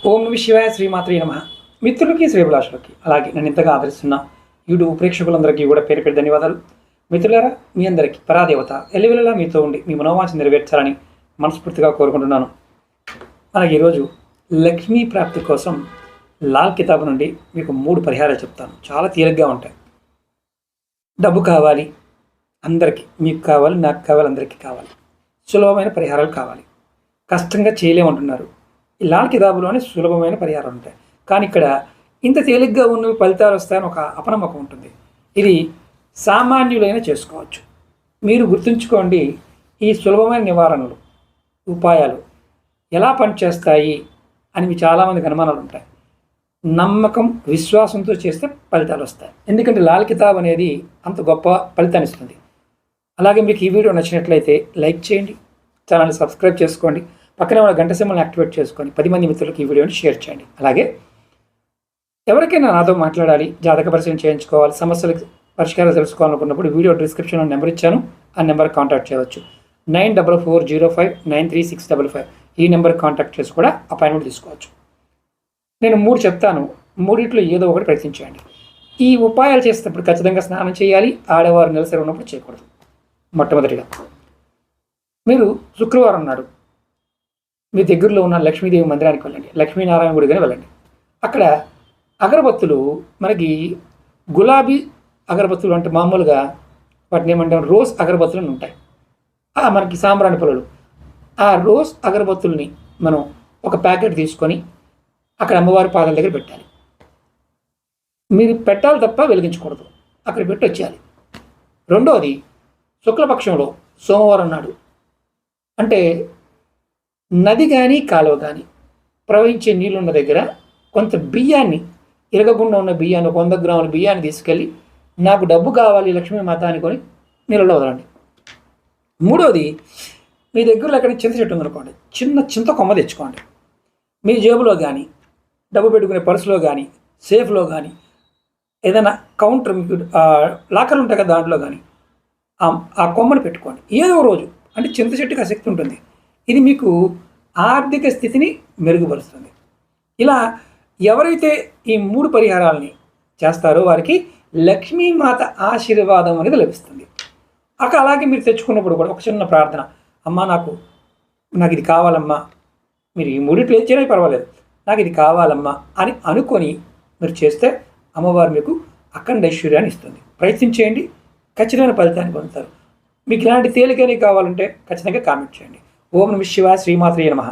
ఓం నమ శివాయ శ్రీమాత్రే నమ. మిత్రులకి శ్రేభిలాషులకి అలాగే నన్ను ఇంతగా ఆదరిస్తున్న యూట్యూబ్ ప్రేక్షకులందరికీ కూడా పేరు పేరు ధన్యవాదాలు. మిత్రులారా, మీ అందరికీ పరాదేవత ఎల్లవెల్లలా మీతో ఉండి మీ మనోవాంఛ నెరవేర్చాలని మనస్ఫూర్తిగా కోరుకుంటున్నాను. అలాగే ఈరోజు లక్ష్మీ ప్రాప్తి కోసం లాల్ కితాబ్ నుండి మీకు 3 పరిహారాలు చెప్తాను. చాలా తేలిగ్గా ఉంటాయి. డబ్బు కావాలి అందరికీ, మీకు కావాలి, నాకు కావాలి, అందరికీ కావాలి. సులభమైన పరిహారాలు కావాలి. కష్టంగా చేయలేమంటున్నారు. ఈ లాల్ కితాబులోనే సులభమైన పరిహారాలు ఉంటాయి. కానీ ఇక్కడ ఇంత తేలిగ్గా ఉన్నవి ఫలితాలు వస్తాయని ఒక అపనమ్మకం ఉంటుంది. ఇది సామాన్యులైనా చేసుకోవచ్చు. మీరు గుర్తుంచుకోండి, ఈ సులభమైన నివారణలు ఉపాయాలు ఎలా పనిచేస్తాయి అని మీ చాలామందికి అనుమానాలు ఉంటాయి. నమ్మకం విశ్వాసంతో చేస్తే ఫలితాలు వస్తాయి. ఎందుకంటే లాల్ కితాబ్ అనేది అంత గొప్ప ఫలితాన్ని ఇస్తుంది. అలాగే మీకు ఈ వీడియో నచ్చినట్లయితే లైక్ చేయండి, ఛానల్ని సబ్స్క్రైబ్ చేసుకోండి, పక్కనే ఉన్న గంట సింబల్ని యాక్టివేట్ చేసుకొని 10 మంది మిత్రులకు ఈ వీడియోని షేర్ చేయండి. అలాగే ఎవరికైనా నాతో మాట్లాడాలి, జాతక పరిశీలన చేయించుకోవాలి, సమస్యలకు పరిష్కారం తెలుసుకోవాలనుకున్నప్పుడు వీడియో డిస్క్రిప్షన్లో నెంబర్ ఇచ్చాను, ఆ నెంబర్కి కాంటాక్ట్ చేయవచ్చు. 9440593655 ఈ నెంబర్కి కాంటాక్ట్ చేసి కూడా అపాయింట్మెంట్ తీసుకోవచ్చు. నేను 3 చెప్తాను, 3 ఏదో ఒకటి ప్రయత్నించండి. ఈ ఉపాయాలు చేసేటప్పుడు ఖచ్చితంగా స్నానం చేయాలి. ఆడవారు నెలసరి ఉన్నప్పుడు చేయకూడదు. మొట్టమొదటిగా మీరు శుక్రవారం నాడు మీ దగ్గరలో ఉన్న లక్ష్మీదేవి మందిరానికి వెళ్ళండి, లక్ష్మీనారాయణ గుడిగానే వెళ్ళండి. అక్కడ అగరబత్తులు మనకి గులాబీ అగరబత్తులు అంటే మామూలుగా వాటిని ఏమంటాం రోజ్ అగరబత్తులు ఉంటాయి. మనకి సాంబ్రాణి పొలలు. ఆ రోజ్ అగరబత్తుల్ని మనం ఒక ప్యాకెట్ తీసుకొని అక్కడ అమ్మవారి పాదాల దగ్గర పెట్టాలి. మీరు పెట్టాలి తప్ప వెలిగించకూడదు, అక్కడ పెట్టి వచ్చేయాలి. రెండవది, శుక్లపక్షంలో సోమవారం నాడు అంటే నది కానీ కాలువ కానీ ప్రవహించే నీళ్ళున్న దగ్గర కొంత బియ్యాన్ని, ఇరగకుండా ఉన్న బియ్యాన్ని, 100 గ్రాముల బియ్యాన్ని తీసుకెళ్ళి నాకు డబ్బు కావాలి లక్ష్మీ మాత అనుకొని నీళ్ళలో వదలండి. మూడోది, మీ దగ్గరలో ఎక్కడ చింత చెట్టు ఉందనుకోండి, చిన్న చింత కొమ్మ తెచ్చుకోండి. మీ జేబులో కానీ, డబ్బు పెట్టుకునే పర్సులో కానీ, సేఫ్లో కానీ, ఏదైనా కౌంటర్ మీకు లాకర్లు ఉంటాయి కదా, దాంట్లో కానీ ఆ కొమ్మను పెట్టుకోండి. ఏదో రోజు అంటే చింత చెట్టుకి ఆసక్తి ఉంటుంది. ఇది మీకు ఆర్థిక స్థితిని మెరుగుపరుస్తుంది. ఇలా ఎవరైతే ఈ 3 పరిహారాలని చేస్తారో వారికి లక్ష్మీమాత ఆశీర్వాదం అనేది లభిస్తుంది. అలాగే మీరు తెచ్చుకున్నప్పుడు కూడా ఒక చిన్న ప్రార్థన, అమ్మా నాకు ఇది కావాలమ్మా, మీరు ఈ 3 ఏది చేయడానికి పర్వాలేదు, నాకు ఇది కావాలమ్మా అని అనుకొని మీరు చేస్తే అమ్మవారు మీకు అఖండ ఐశ్వర్యాన్ని ఇస్తుంది. ప్రయత్నించేయండి, ఖచ్చితమైన ఫలితాన్ని పొందుతారు. మీకు ఇలాంటి తేలికని కావాలంటే ఖచ్చితంగా కామెంట్ చేయండి. ఓం నమ శివాయ శ్రీమాత్రే నమః.